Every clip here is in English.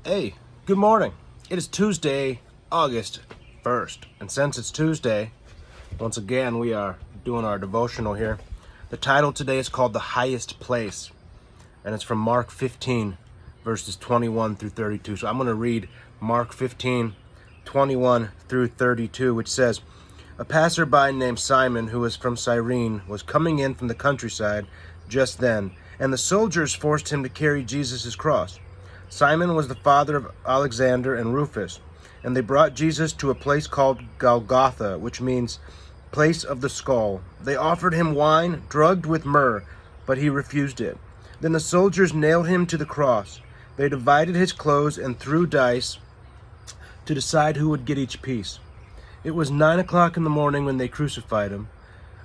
Hey, good morning. It is Tuesday, August 1st. And since it's Tuesday, once again, we are doing our devotional here. The title today is called The Highest Place. And it's from Mark 15, verses 21 through 32. So I'm going to read Mark 15, 21 through 32, which says, "A passerby named Simon, who was from Cyrene, was coming in from the countryside just then, and the soldiers forced him to carry Jesus' cross. Simon was the father of Alexander and Rufus, and they brought Jesus to a place called Golgotha, which means place of the skull. They offered him wine drugged with myrrh, but he refused it. Then the soldiers nailed him to the cross. They divided his clothes and threw dice to decide who would get each piece. It was 9 o'clock in the morning when they crucified him.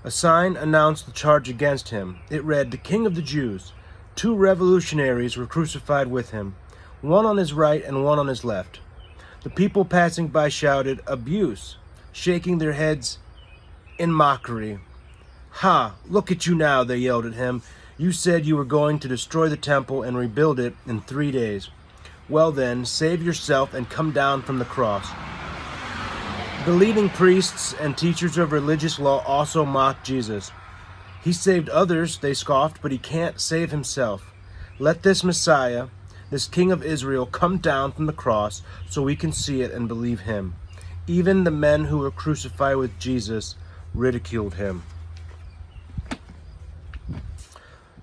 A sign announced the charge against him. It read, 'The King of the Jews.' 2 revolutionaries were crucified with him, one on his right and one on his left. The people passing by shouted, 'Abuse,' shaking their heads in mockery. 'Ha, look at you now,' they yelled at him. 'You said you were going to destroy the temple and rebuild it in 3 days. Well then, save yourself and come down from the cross.' The leading priests and teachers of religious law also mocked Jesus. 'He saved others,' they scoffed, 'but he can't save himself. Let this Messiah, this King of Israel, come down from the cross so we can see it and believe him.' Even the men who were crucified with Jesus ridiculed him."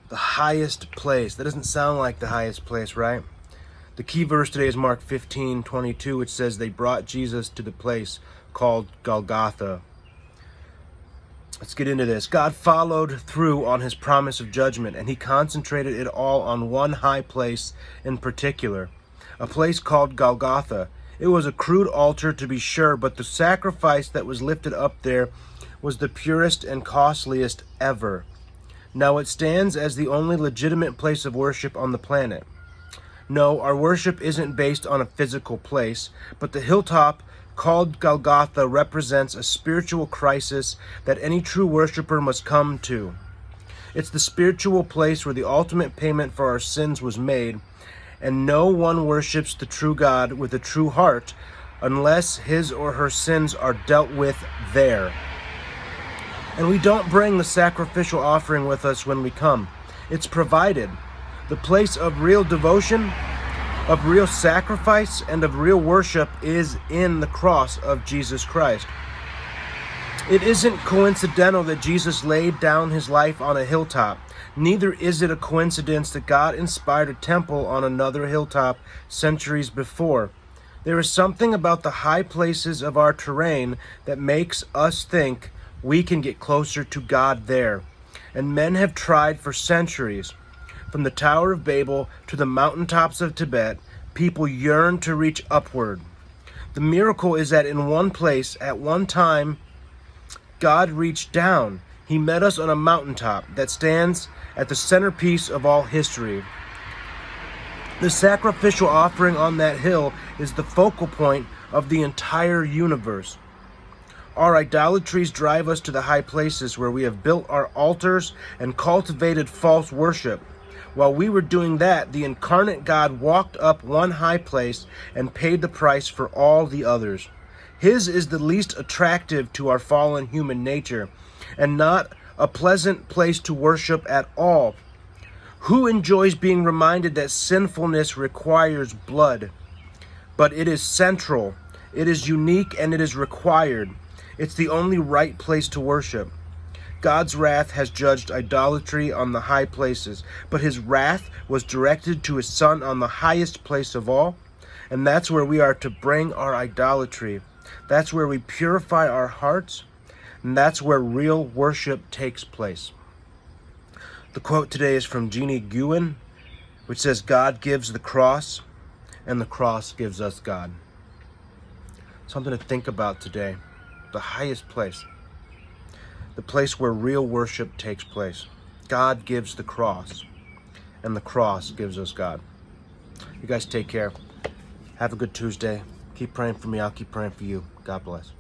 The highest place. That doesn't sound like the highest place, right? The key verse today is Mark 15:22, which says they brought Jesus to the place called Golgotha. Let's get into this. God followed through on his promise of judgment, and he concentrated it all on one high place in particular, a place called Golgotha. It was a crude altar, to be sure, but the sacrifice that was lifted up there was the purest and costliest ever. Now it stands as the only legitimate place of worship on the planet. No, our worship isn't based on a physical place, but the hilltop called Golgotha represents a spiritual crisis that any true worshiper must come to. It's the spiritual place where the ultimate payment for our sins was made, and no one worships the true God with a true heart unless his or her sins are dealt with there. And we don't bring the sacrificial offering with us when we come. It's provided. The place of real devotion, of real sacrifice, and of real worship is in the cross of Jesus Christ. It isn't coincidental that Jesus laid down his life on a hilltop. Neither is it a coincidence that God inspired a temple on another hilltop centuries before. There is something about the high places of our terrain that makes us think we can get closer to God there. And men have tried for centuries. From the Tower of Babel to the mountaintops of Tibet, people yearn to reach upward. The miracle is that in one place, at one time, God reached down. He met us on a mountaintop that stands at the centerpiece of all history. The sacrificial offering on that hill is the focal point of the entire universe. Our idolatries drive us to the high places where we have built our altars and cultivated false worship. While we were doing that, the incarnate God walked up one high place and paid the price for all the others. His is the least attractive to our fallen human nature, and not a pleasant place to worship at all. Who enjoys being reminded that sinfulness requires blood? But it is central, it is unique, and it is required. It's the only right place to worship. God's wrath has judged idolatry on the high places, but his wrath was directed to his Son on the highest place of all, and that's where we are to bring our idolatry. That's where we purify our hearts, and that's where real worship takes place. The quote today is from Jeanne Guyon, which says, "God gives the cross, and the cross gives us God." Something to think about today. The highest place. The place where real worship takes place. God gives the cross, and the cross gives us God. You guys take care. Have a good Tuesday. Keep praying for me. I'll keep praying for you. God bless.